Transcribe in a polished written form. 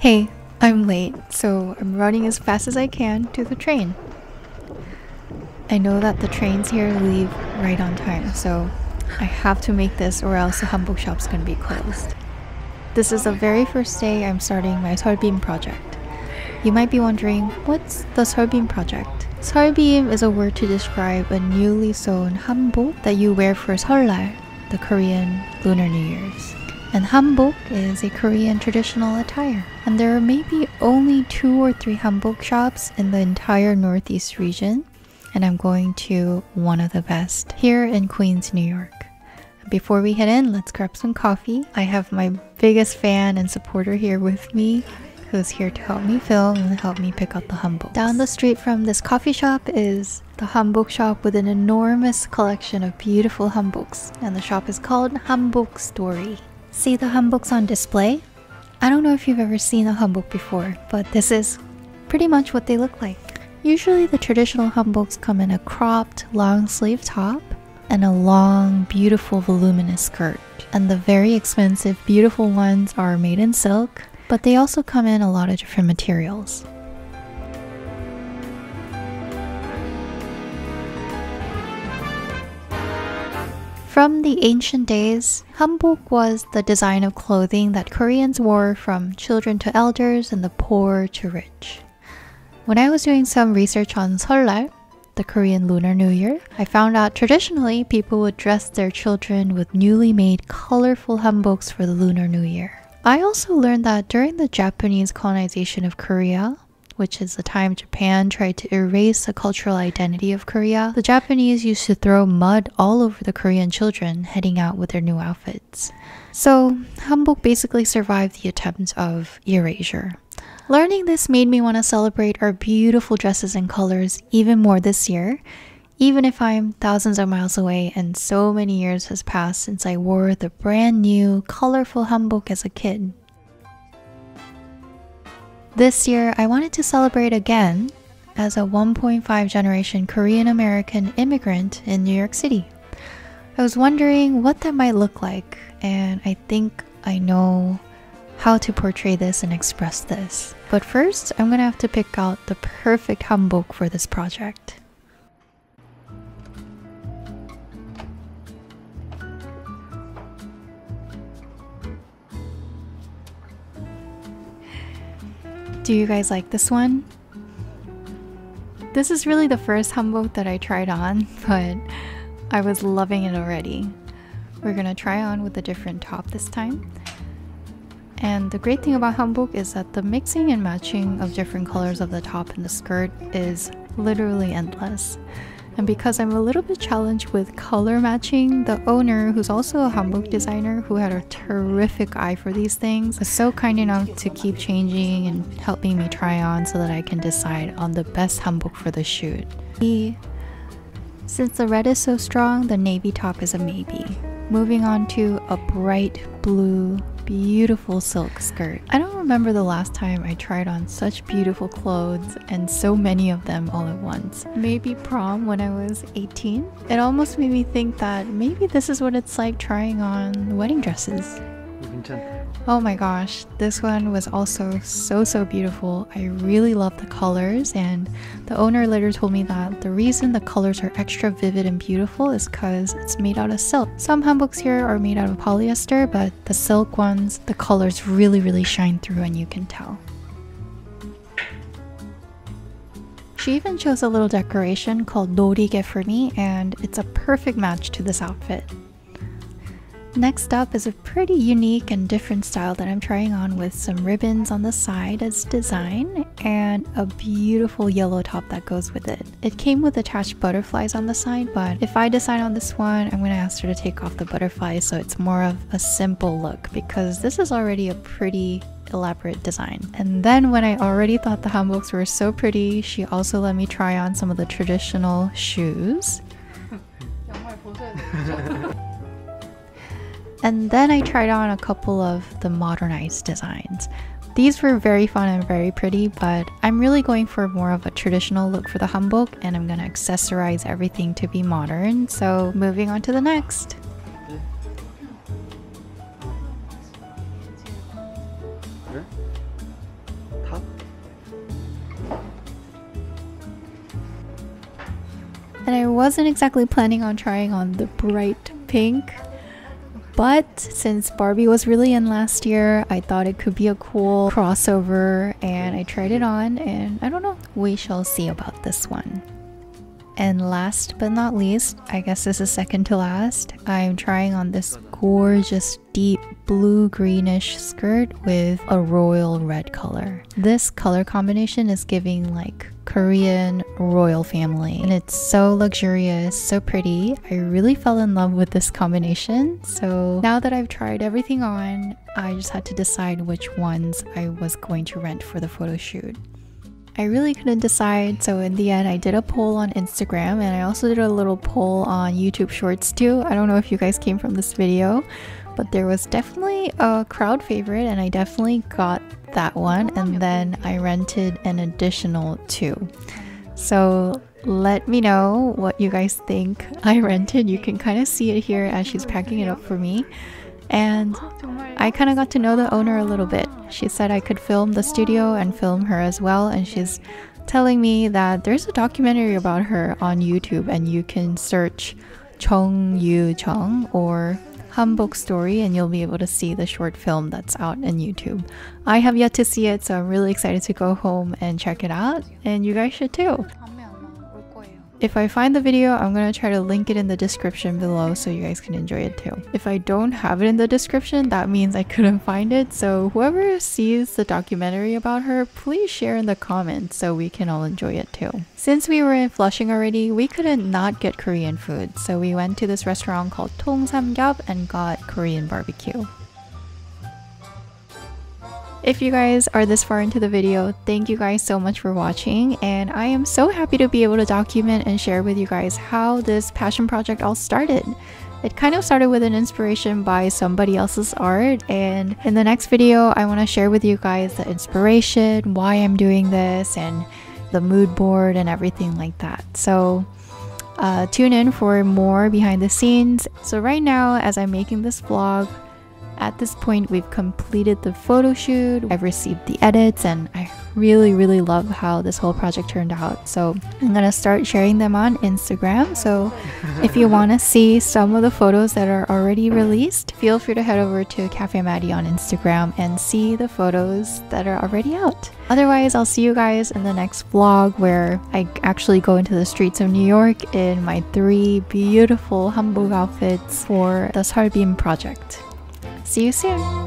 Hey, I'm late, so I'm running as fast as I can to the train. I know that the trains here leave right on time, so I have to make this or else the Hanbok shop's gonna be closed. This is the very first day I'm starting my 설빔 project. You might be wondering, what's the 설빔 project? 설빔 is a word to describe a newly sewn hanbok that you wear for 설날, the Korean Lunar New Year's. And hanbok is a Korean traditional attire. And there are maybe only 2 or 3 hanbok shops in the entire Northeast region. And I'm going to one of the best here in Queens, New York. Before we head in, let's grab some coffee. I have my biggest fan and supporter here with me, who's here to help me film and help me pick out the hanbok. Down the street from this coffee shop is the hanbok shop with an enormous collection of beautiful hanboks. And the shop is called Hanbok Story. See the hanboks on display? I don't know if you've ever seen a hanbok before, but this is pretty much what they look like. Usually the traditional hanboks come in a cropped, long sleeve top and a long, beautiful, voluminous skirt. And the very expensive, beautiful ones are made in silk, but they also come in a lot of different materials. From the ancient days, hanbok was the design of clothing that Koreans wore from children to elders and the poor to rich. When I was doing some research on 설날, the Korean Lunar New Year, I found out traditionally people would dress their children with newly made colorful hanboks for the Lunar New Year. I also learned that during the Japanese colonization of Korea, which is the time Japan tried to erase the cultural identity of Korea, the Japanese used to throw mud all over the Korean children heading out with their new outfits. So, hanbok basically survived the attempt of erasure. Learning this made me want to celebrate our beautiful dresses and colors even more this year, even if I'm thousands of miles away and so many years has passed since I wore the brand new, colorful hanbok as a kid. This year, I wanted to celebrate again as a 1.5 generation Korean American immigrant in New York City. I was wondering what that might look like, and I think I know how to portray this and express this. But first, I'm gonna have to pick out the perfect hanbok for this project. Do you guys like this one? This is really the first hanbok that I tried on, but I was loving it already. We're gonna try on with a different top this time. And the great thing about hanbok is that the mixing and matching of different colors of the top and the skirt is literally endless. And because I'm a little bit challenged with color matching, the owner, who's also a hanbok designer who had a terrific eye for these things, was so kind enough to keep changing and helping me try on so that I can decide on the best hanbok for the shoot. Since the red is so strong, the navy top is a maybe. Moving on to a bright blue, beautiful silk skirt. I don't remember the last time I tried on such beautiful clothes and so many of them all at once. Maybe prom when I was 18. It almost made me think that maybe this is what it's like trying on wedding dresses. Oh my gosh, this one was also so beautiful. I really love the colors, and the owner later told me that the reason the colors are extra vivid and beautiful is because it's made out of silk. Some hanboks here are made out of polyester, but the silk ones, the colors really shine through and you can tell. She even chose a little decoration called 놀이개 for me, and it's a perfect match to this outfit. Next up is a pretty unique and different style that I'm trying on with some ribbons on the side as design and a beautiful yellow top that goes with it. It came with attached butterflies on the side, but if I decide on this one, I'm going to ask her to take off the butterflies so it's more of a simple look, because this is already a pretty elaborate design. And then when I already thought the hanboks were so pretty, she also let me try on some of the traditional shoes. And then I tried on a couple of the modernized designs. These were very fun and very pretty, but I'm really going for more of a traditional look for the hanbok, and I'm gonna accessorize everything to be modern. So moving on to the next. And I wasn't exactly planning on trying on the bright pink, but since Barbie was really in last year, I thought it could be a cool crossover, and I tried it on, and I don't know, we shall see about this one. And last but not least, I guess this is second to last, I'm trying on this gorgeous deep blue greenish skirt with a royal red color. This color combination is giving like Korean royal family, and it's so luxurious, so pretty. I really fell in love with this combination. So now that I've tried everything on, I just had to decide which ones I was going to rent for the photo shoot. I really couldn't decide, so in the end I did a poll on Instagram, and I also did a little poll on YouTube Shorts too. I don't know if you guys came from this video, but there was definitely a crowd favorite, and I definitely got that one, and then I rented an additional 2. So let me know what you guys think I rented. You can kind of see it here as she's packing it up for me. And I kind of got to know the owner a little bit. She said I could film the studio and film her as well, and she's telling me that there's a documentary about her on YouTube, and you can search Chung Yu Chung or Hanbok story and you'll be able to see the short film that's out on YouTube. I have yet to see it, so I'm really excited to go home and check it out, and you guys should too. If I find the video, I'm going to try to link it in the description below so you guys can enjoy it too. If I don't have it in the description, that means I couldn't find it, so whoever sees the documentary about her, please share in the comments so we can all enjoy it too. Since we were in Flushing already, we couldn't not get Korean food, so we went to this restaurant called Tongsamgyap and got Korean barbecue. If you guys are this far into the video, thank you guys so much for watching, and I am so happy to be able to document and share with you guys how this passion project all started. It kind of started with an inspiration by somebody else's art, and in the next video I want to share with you guys the inspiration, why I'm doing this, and the mood board and everything like that. So tune in for more behind the scenes. So right now, as I'm making this vlog, at this point we've completed the photo shoot, I've received the edits, and I really love how this whole project turned out. So I'm gonna start sharing them on Instagram, so if you want to see some of the photos that are already released, feel free to head over to Cafe Maddy on Instagram and see the photos that are already out. Otherwise, I'll see you guys in the next vlog where I actually go into the streets of New York in my 3 beautiful hanbok outfits for the Seolbeam project. See you soon!